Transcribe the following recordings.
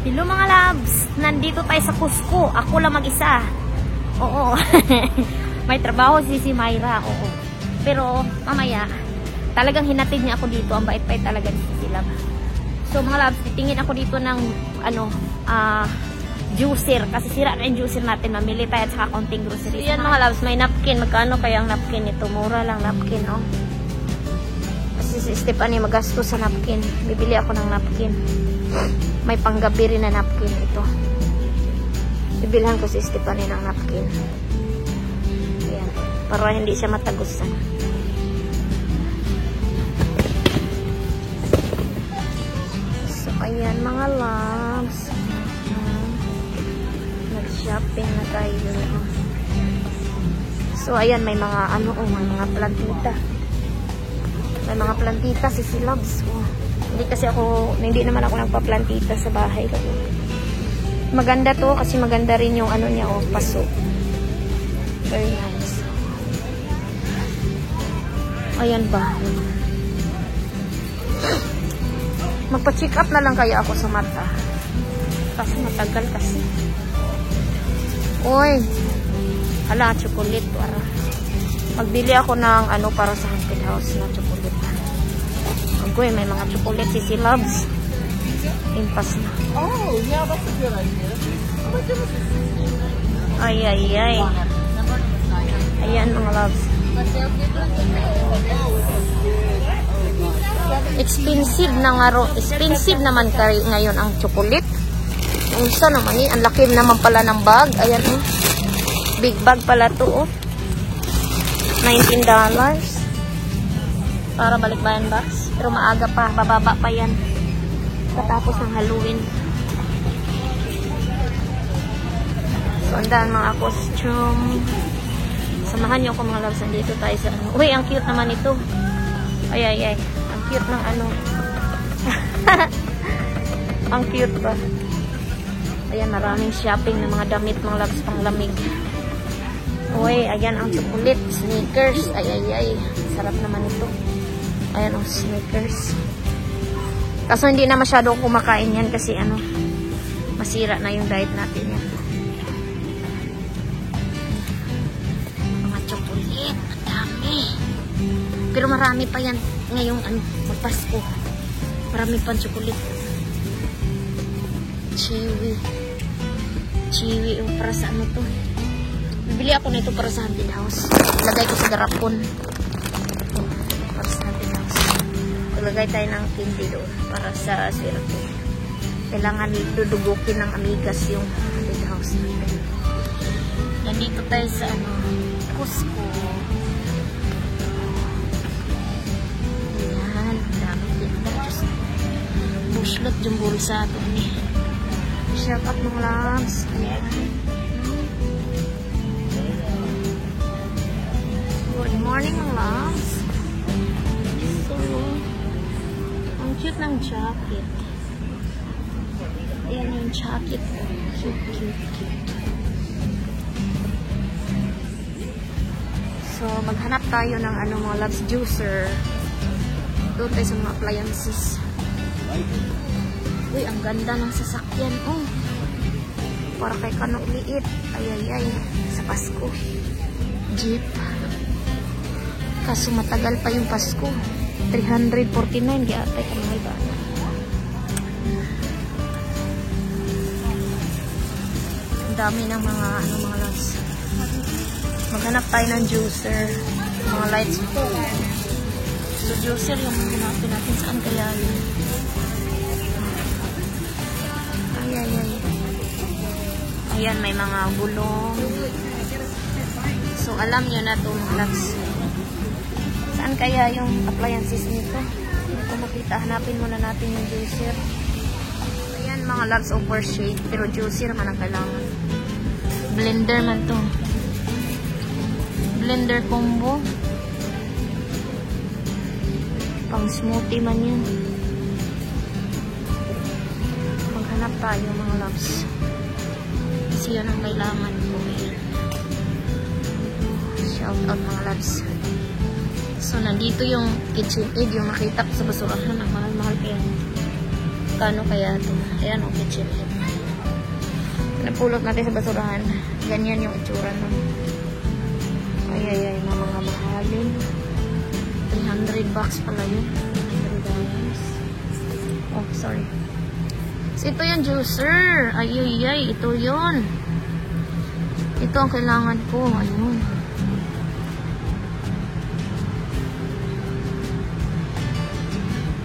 Hello mga loves, nandito tayo sa Cusco. Ako lang mag-isa. Oo. May trabaho si Myra. Oo. Pero mamaya, talagang hinatid niya ako dito. Ang bait-bait talaga ni si Love. So mga loves, titingin ako dito ng juicer. Kasi sira na yung juicer natin. Mamili tayo at saka konting groceries. So, yan mga loves, may napkin. Magkano kaya ang napkin ito? Mura lang napkin, oh. Kasi si Stephanie magasto sa napkin. Bibili ako ng napkin. May panggabi rin na napkin ito. Bibilhan ko si Stephanie ng napkin. Ayan. Para hindi siya matagusan. So, ayan mga loves. Nag-shopping na tayo. So, ayan. May mga may mga plantita. May mga plantita si Loves. Oh. Hindi naman ako nagpa-plantita sa bahay. Maganda to kasi maganda rin yung niya, paso. Very nice. Ayan ba? Magpa-check up na lang kaya ako sa mata. Kasi matagal kasi. Uy! Hala, chocolate. Magbili ako ng para sa haunted house na chocolate. Uy, may mga chocolate si Loves. Impas na. Oh, yeah, that's a good idea. Oh my goodness. Ay. Ayan mga Loves. Expensive na nga expensive naman ngayon ang chocolate. Ang isa naman ang laki naman pala ng bag. Ayan big bag pala to $19. Para balikbayan box. Pero maaga pa, bababa pa yan. Katapos ng Halloween. So, andan mga costume. Samahan niyo ako mga loves. Dito tayo sa Uy, ang cute naman ito. Ay. Ang cute ng Ang cute ba? Ayan, maraming shopping ng mga damit mga loves pang lamig. Uy, ayan ang chocolate. Sneakers. Ay. Sarap naman ito. Ayan ang Snickers. Kaso hindi na masyado kumakain yan kasi masira na yung diet natin yan. Mga chocolate, dami. Pero marami pa yan ngayong magpasko. Marami pang chocolate. Chewy. Para sa to? Bibili ako nito para sa haunted house. Lagay ko sa garapon. Lagay tayo ng candy doon para sa swerte. Kailangan dudubukin ng amigas yung haunted house natin. Nandito tayo sa Cusco. Ayan, dami din. Buslot yung bulsa doon eh. Shout out mga loves. Ayan. Good morning mga loves. Cute ng jacket. Ayan yung jacket. Cute. So, maghanap tayo ng mga loves juicer. Doon tayo sa mga appliances. Uy, ang ganda ng sasakyan. Oh. Para kay Kano liit. Ay. Sa Pasko. Jeep. Kaso matagal pa yung Pasko. 349 giatay ka mga iba. Ang dami ng mga loves. Maghanap tayo ng juicer. Mga lights po. So juicer yung hanapin natin saan kaya yun. Ay. Ayan, may mga bulong. So alam nyo na ito mga loves. Saan kaya yung appliances nito? Hindi ko makita. Hanapin muna natin yung juicer. Ayan mga loves, over shade. Pero juicer man ang kailangan. Blender man to. Blender combo. Pang smoothie man yun. Maghanap tayo mga loves. Kasi yun ang kailangan ko. Shout out mga loves. So, nandito yung KitchenAid, yung nakita ko sa basurahan. Ang mahal-mahal kaya. Kano kaya ito? Ayan o, KitchenAid. napulot natin sa basurahan. Ganyan yung itsura nun. Ay, mga mahalin. $300 pala yun. $300. Oh, sorry. So, ito yung juicer. Ay, ito yun. Ito ang kailangan ko. Ayun.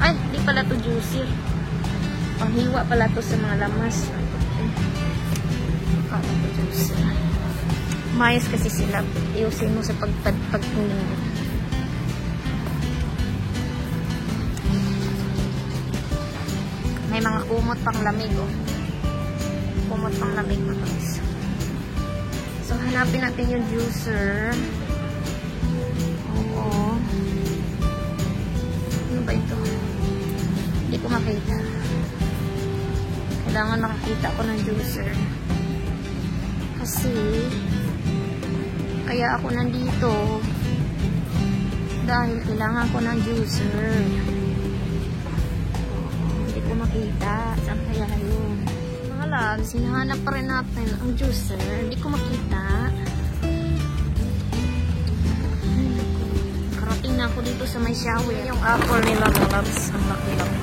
Ay, di pala to juicer. Panghiwa pala to sa mga lamas. Mayos kasi sila. Iusin mo sa pagpagpagpunin. May mga kumot pang lamig, oh. Kumot pang lamig, mga guys. So, hanapin natin yung juicer. Oo. Ano ba ito? Hindi ko makita. Kailangan makakita ko ng juicer. Kasi, kaya ako nandito dahil kailangan ko ng juicer. Hindi ko makita. Saan kaya yun? Mga loves, hinahanap pa rin natin ang juicer. Hindi ko makita. Karating na ako dito sa may shower. Yung apple nila, mga loves. Ang laki-laki.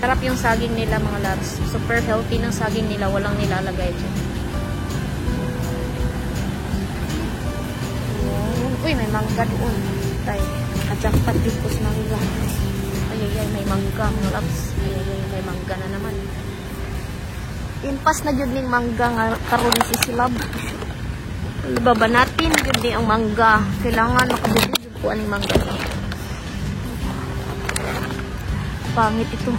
Sarap yung saging nila, mga loves. Super healthy ng saging nila. Walang nilalagay dyan. Uy, may mangga doon. Tayo. Kajakpat dito sa mangga. Ay, may mangga, mga loves. Ay, may mangga na naman. Impas na yun yung mangga nga karoon si Silab. Ibaba natin yun din ang mangga. Kailangan makabili yun po ang mangga. Pangit ito.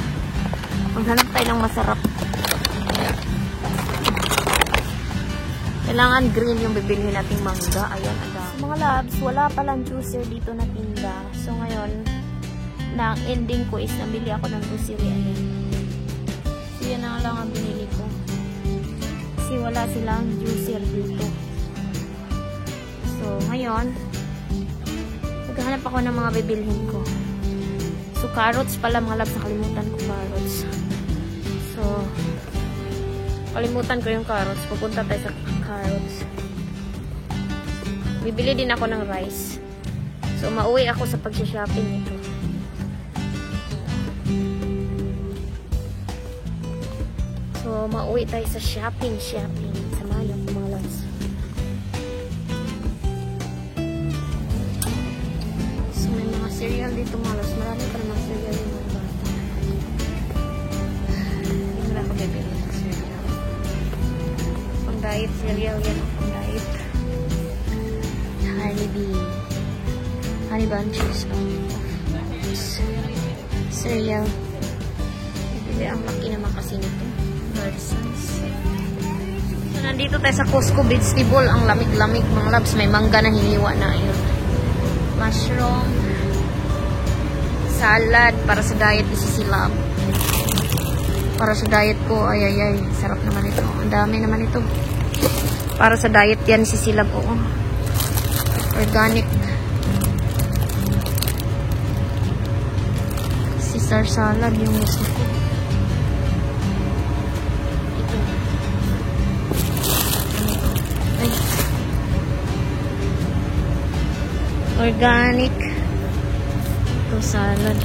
Maghanap tayo ng masarap. Kailangan green yung bibilhin nating mangga. Ayan, ada. So, mga loves, wala palang juicer dito na tinda. So, ngayon, na ending ko is nabili ako ng juicer. Ayan. So, yan na lang ang binili ko. Kasi wala silang juicer dito. So, ngayon, maghanap ako ng mga bibilhin ko. So, carrots pala, mga loves. Nakalimutan ko carrots. So, kalimutan ko yung carrots. Pupunta tayo sa carrots. Bibili din ako ng rice. So, mauwi ako sa pag-shopping nito. So, mauwi tayo sa shopping. Samayan ko, mga loves. So, may mga cereal dito, mga loves. Marami pa naman cereal yung mga bata. Diet cereal yan. Diet honey bunches cereal. Bibili ang laki naman kasi nito. Large size. So, nandito tayo sa Costco vegetable. Ang lamig-lamig, mga loves. May mangga na hiniwa na yun. Mushroom salad para sa diet ni Silab. Para sa diet ko, ay, sarap naman ito. Ang dami naman ito. Para sa diet yan si Silab po. Organic. Caesar salad yung gusto ko. Ito. Ay. Organic. Ito salad.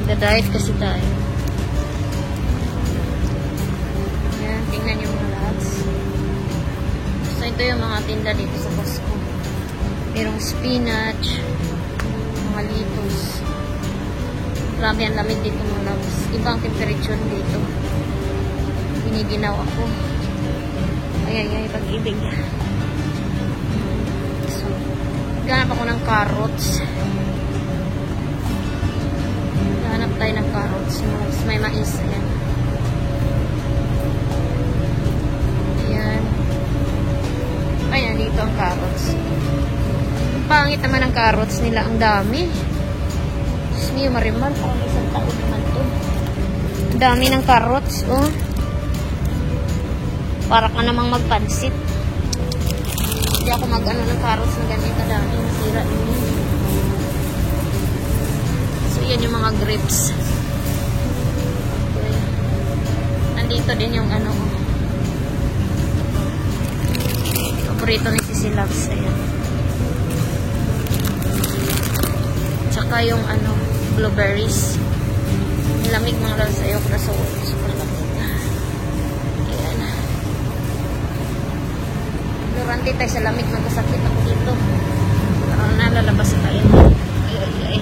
Nagda-diet kasi tayo. Yan, tingnan yung mga loves. So, ito yung mga tinda dito sa Costco. Merong spinach, mga litos. Grabe ang lamig dito, mga loves. Ibang temperature dito. Piniginaw ako. Ay, pag-ibig. So, ganap ako ng carrots. Tayo ng carrots. May mais. Ayan. Ayan, dito ang carrots. Ang pangit naman ang carrots nila. Ang dami. Diyos niyo, mariman. Parang isang taon naman to. Ang dami ng carrots. Oh. Para ka namang magpansit. Hindi ako mag-ano ng carrots na ganito dami. Masira yun. So, yan yung mga grapes. Okay. Nandito din yung ano. Paborito ni Sisi Loves. Ayan. Tsaka yung ano, blueberries. Lamig mga loves. Ayoko na super lamig. Ayan. Durante tayo sa lamig. Magkasakit ako dito. Parang nalalabas tayo. Ay.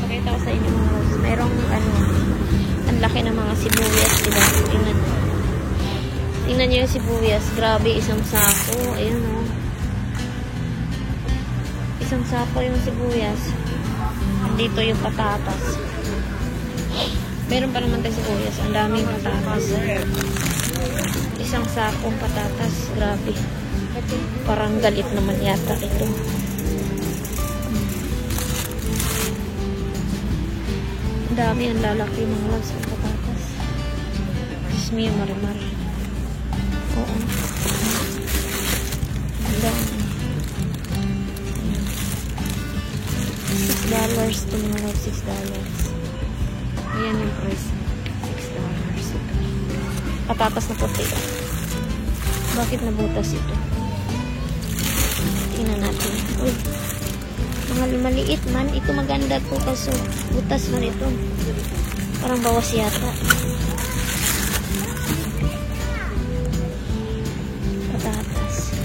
Pakita ko sa inyo mga loves. Mayroong ano, ang laki ng mga sibuyas. Diba? Tingnan nyo yung sibuyas. Grabe, isang sako. Ayan o. Isang sako yung sibuyas. Dito yung patatas. Meron pa naman tayo sibuyas. Ang daming patatas. Isang sakong patatas. Grabe. Parang galit naman yata ito. Ang dami. Ang lalaki mga loves ng patatas. Diyos me, marimar. Oo. Ang dami. $6 ito mga love, $6. Ayan yung price. $6. Patatas na puti. Bakit nabutas ito? Tingnan natin. Uy, mga maliit man. Ito maganda to kaso butas man ito. Parang bawas yata. Patatas.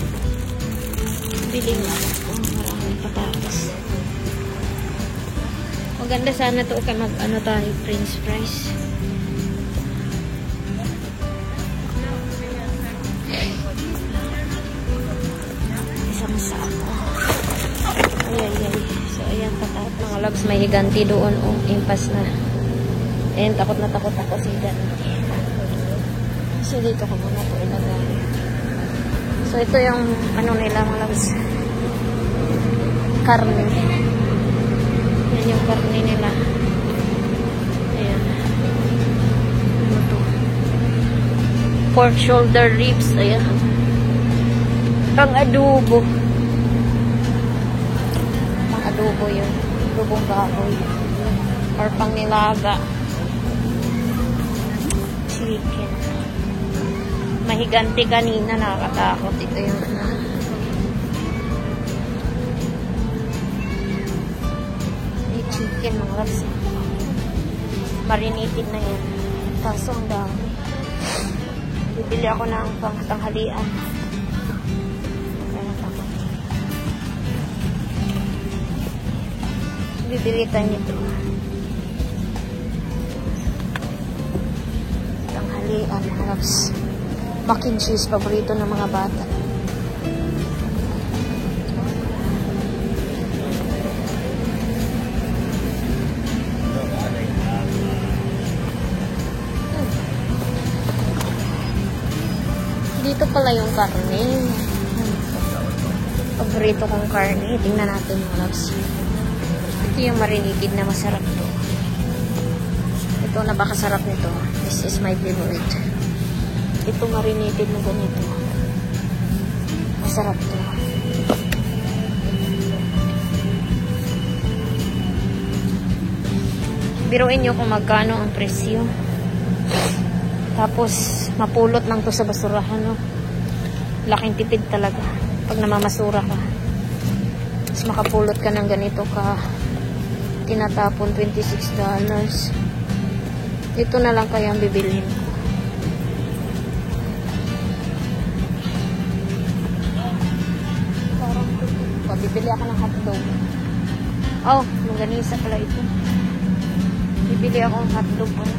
Bili nga ako. Maraming patatas. Maganda sana to kay mag-ano tayo, french fries. Isang sako. Ay. So, ayan, patatas. Mga loves, may higanti doon. Oh, impas na. Ayan, takot na takot ako sa higanti. So, dito ko muna po ilagay. So, ito yung ano nila, mga loves. Karne. Yan yung karne nila. Ayan. Ano to? Pork shoulder ribs. Ayan. Pang adobo. Pang adobo yun. Adobong baboy. Or pang nilaga. Chicken. Mahiganti kanina. Nakakatakot. Ito yung chicken mga loves. Marinated na yan. Kaso ang dami. Bibili ako ng pangtanghalian. Bibili tayo nito. Tanghalian mga loves. Mac and cheese. Paborito ng mga bata. Dito pala yung karne. Paborito kong karne. Tingnan natin mga loves. Ito yung marinated na masarap to. Ito napakasarap nito. This is my favorite. Ito marinated na ganito. Masarap to. Biruin nyo kung magkano ang presyo. Tapos, mapulot lang to sa basurahan, no? Laking tipid talaga. Pag namamasura ka. Tapos, makapulot ka ng ganito ka. Tinatapon, $26. Ito na lang kaya ang bibilhin ko. Parang bibili ako ng hotdog. Oh, longganisa pala ito. Bibili ako ng hotdog pala.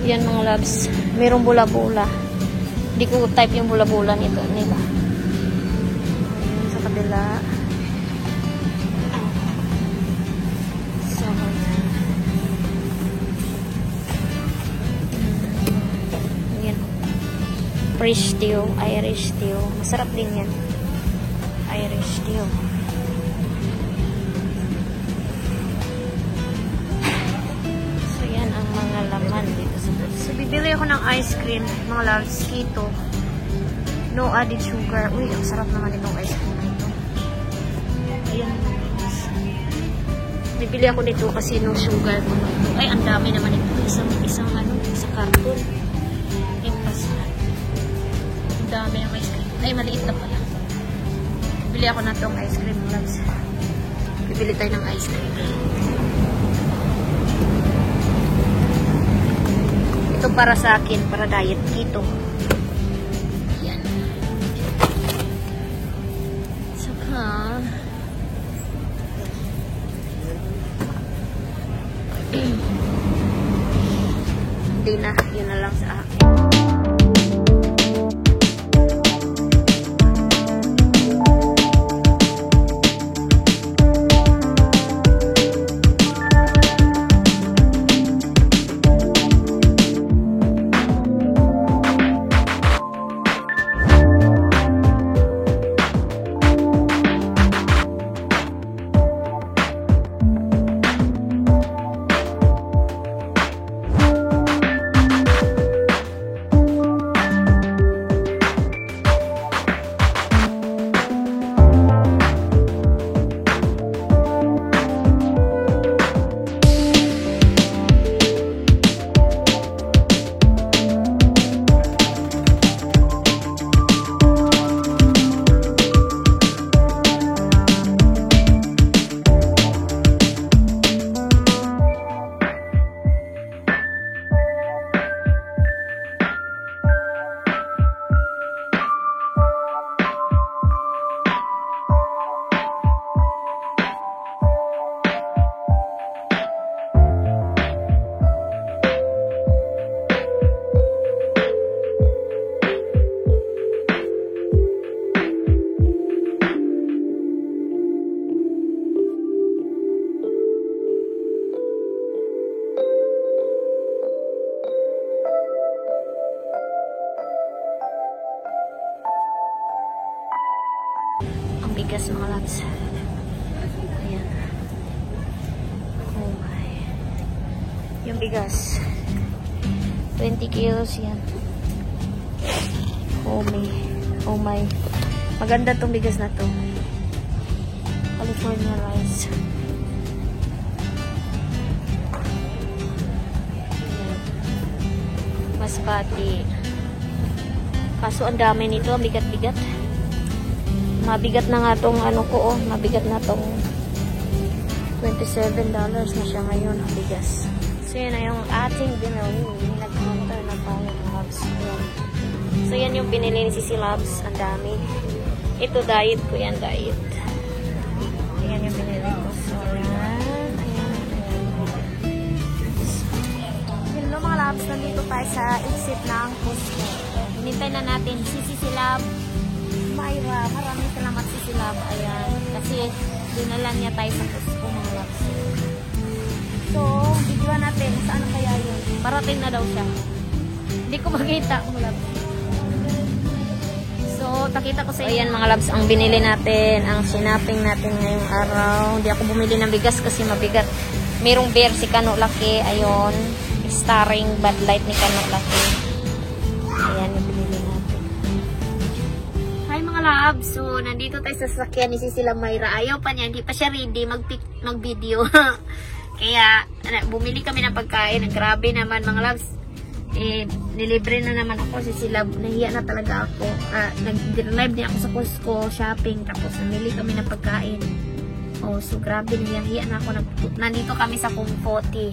Yan mga loves. Merong bula-bula. Hindi ko type yung bula-bula nito nila. Ayan, sa kabila. So, ayan. Fresh stew, Irish stew. Masarap din yan. Irish deal. So, yan ang mga laman dito sa booth. So, bibili ako ng ice cream, mga loves, keto. No added sugar. Uy, ang sarap naman itong ice cream na ito. Ayan. Bibili ako dito kasi no sugar. Ay, ang dami naman ito. Isang karton. Ang dami ang ice cream. Ay, maliit na pala. Bibili ako na itong ice cream, loves. Bibili tayo ng ice cream. Ito para sa akin, para diet keto. Yan. Saka, hindi na, yun na lang sa akin. Bigas mga loves. Ayan. Oh my. Yung bigas. 20 kilos yan. Oh my. Oh my. Maganda tong bigas na to. California rice. Ayan. Masbate. Kaso ang dami nito. Ang bigat-bigat. Mabigat na nga tong ano ko, oh. Mabigat na tong $27 na siya ngayon ang bigas. So, yan na yung ating binili. Nag-counter na tayo ng Labs. Ayan. So, yan yung pinili ni Sisi Labs. Ang dami. Ito, diet ko yan, diet. Ayan yung pinili ko. So, ayan. Hello mga Labs. Nandito tayo sa exit ng Costco. Hinintay na natin si Sisi Labs. Myra, maraming salamat si Silab. Ayan. Kasi dinala niya tayo sa Costco mga Labs. So, videoan natin. Saan kaya yun? Parating na daw siya. Hindi ko makita mga Labs. So, takita ko sa inyo. Ayan mga Labs, ang binili natin, ang sinaping natin ngayong araw. Hindi ako bumili ng bigas kasi mabigat. Merong beer si Kano Laki. Ayun. Starring Bud Light ni Kano Laki. Ayan yung binili natin. Hi mga Labs, so nandito tayo sa sasakyan ni Sila Myra. Ayaw pa niya, hindi pa siya ready mag-video. Kaya bumili kami ng pagkain. Grabe naman mga Labs. Nilibre na naman ako si Sila. Nahiya na talaga ako. Nag-drive niya ako sa Costco shopping. Tapos namili kami ng pagkain. Oh, so grabe, nahiya na ako. Nandito kami sa Kung Poti.